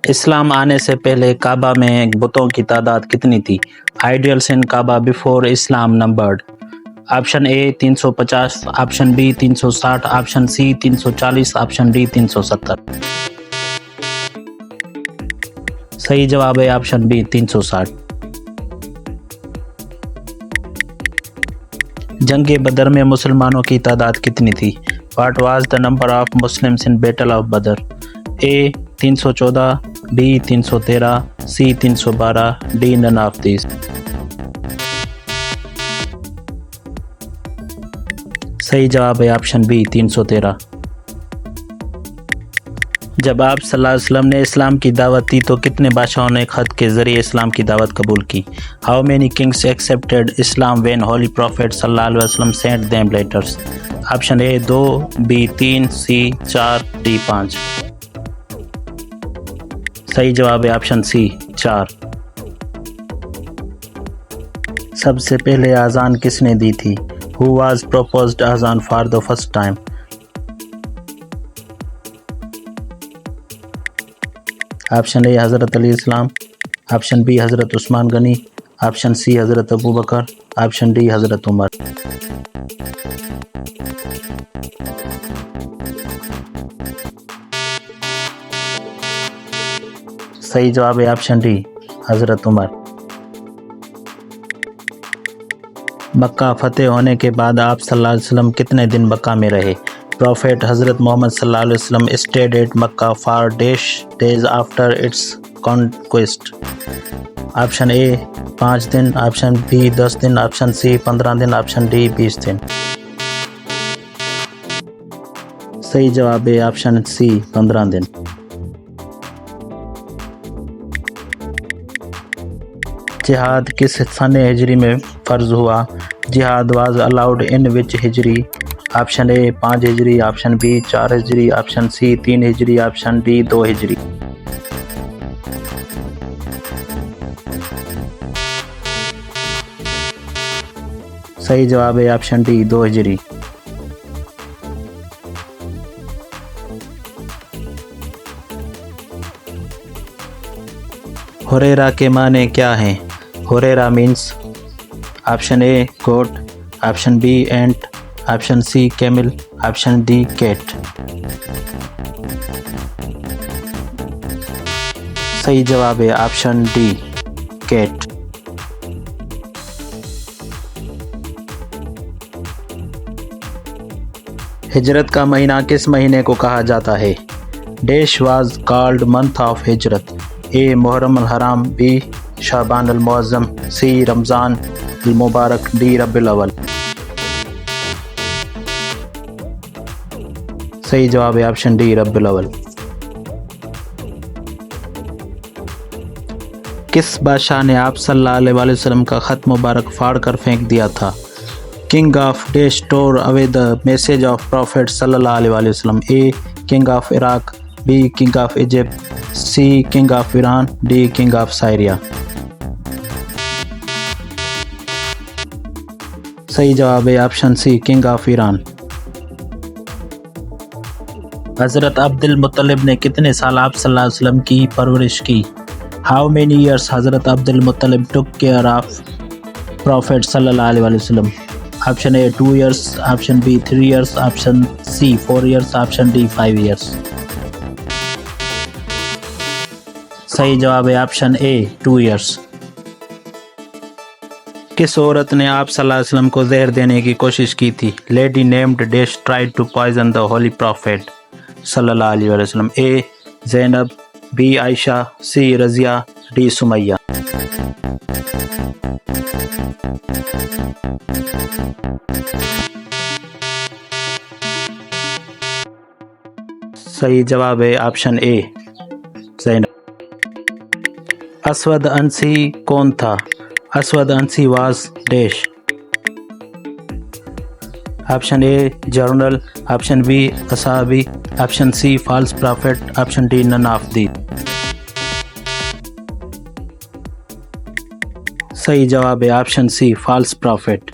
इस्लाम आने से पहले काबा में बुतों की तादाद कितनी थी? Ideals in Kaaba before Islam numbered. Option A 350, option B 360, option C 340, option D 370। सही जवाब है ऑप्शन बी 360। जंग बदर में मुसलमानों की तादाद कितनी थी? What was the number of Muslims in battle of Badr? A 314, B 313, C 312, D none of these. सही जवाब है ऑप्शन बी 313। जब आप सल्लल्लाहु अलैहि वसल्लम ने इस्लाम की दावत दी तो कितने बादशाहों ने खत के ज़रिए इस्लाम की दावत कबूल की? How many kings accepted Islam when holy prophet सल्लल्लाहु अलैहि वसल्लम sent them letters? Option A 2, B 3, C 4, D 5। सही जवाब है ऑप्शन सी 4। सबसे पहले आज़ान किसने दी थी? Who was proposed आज़ान for the first time? Option A हज़रत अली इस्लाम, ऑप्शन बी हज़रत उस्मान गनी, ऑप्शन सी हज़रत अबू बकर, ऑप्शन डी हज़रत उमर। सही जवाब है ऑप्शन डी हज़रत उमर। मक्का फतेह होने के बाद आप सल्लल्लाहु अलैहि वसल्लम कितने दिन मक्का में रहे? प्रॉफेट हज़रत मोहम्मद सल्लल्लाहु अलैहि वसल्लम stayed at Mecca for dash days after it's conquest. Option A 5 दिन, ऑप्शन बी 10 दिन, ऑप्शन सी 15 दिन, ऑप्शन डी 20 दिन। सही जवाब है ऑप्शन सी 15 दिन। जिहाद किस सन हिजरी में फ़र्ज हुआ? जिहाद वाज अलाउड इन विच हिजरी? ऑप्शन ए 5 हिजरी, ऑप्शन बी 4 हिजरी, ऑप्शन सी 3 हिजरी, ऑप्शन डी 2 हिजरी। सही जवाब है ऑप्शन डी 2 हिजरी। हुरैरा के माने क्या हैं? हुरैरा means option A goat, option B ant, option C camel, option D cat. सही जवाब है ऑप्शन डी कैट। हिजरत का महीना किस महीने को कहा जाता है? Dash was called month of हिजरत? ए मुहर्रम अल हराम, बी शाबान अल मुअज़्ज़म, सी रमज़ान अल मुबारक, डी रब्बिल अव्वल। सही जवाब है ऑप्शन डी रब्बिल अव्वल। किस बादशाह ने आप सल्लल्लाहु अलैहि वसल्लम का ख़त मुबारक फाड़ कर फेंक दिया था? किंग ऑफ डैश tore away the message of prophet सल्लल्लाहु अलैहि वसल्लम? A king of Iraq, B king of Egypt, C king of Iran, D king of Syria. सही जवाब है option C king of Iran. हज़रत अब्दुल मुत्तलिब ने कितने साल आप सल्लल्लाहु अलैहि वसल्लम की परवरिश की? हाउ मेनी ईयर्स हज़रत Abdul Muttalib took care of prophet सल्लल्लाहु अलैहि वसल्लम? Option A 2 years, option B 3 years, option C 4 years, option D 5 years. सही जवाब है ऑप्शन ए 2 ईयर्स। किस औरत ने आप सल्लल्लाहु अलैहि वसल्लम को जहर देने की कोशिश की थी? Lady named dash tried to poison the holy prophet सल्लल्लाहु अलैहि वसल्लम? A Zainab, B Ayesha, C Razia, D Sumaiya. सही जवाब है option A Zainab. Aswad Ansi कौन था? Aswad Ansi was dash? Option A general, option B असहाबी, option C false prophet, option D none of the. सही जवाब है option C false profit.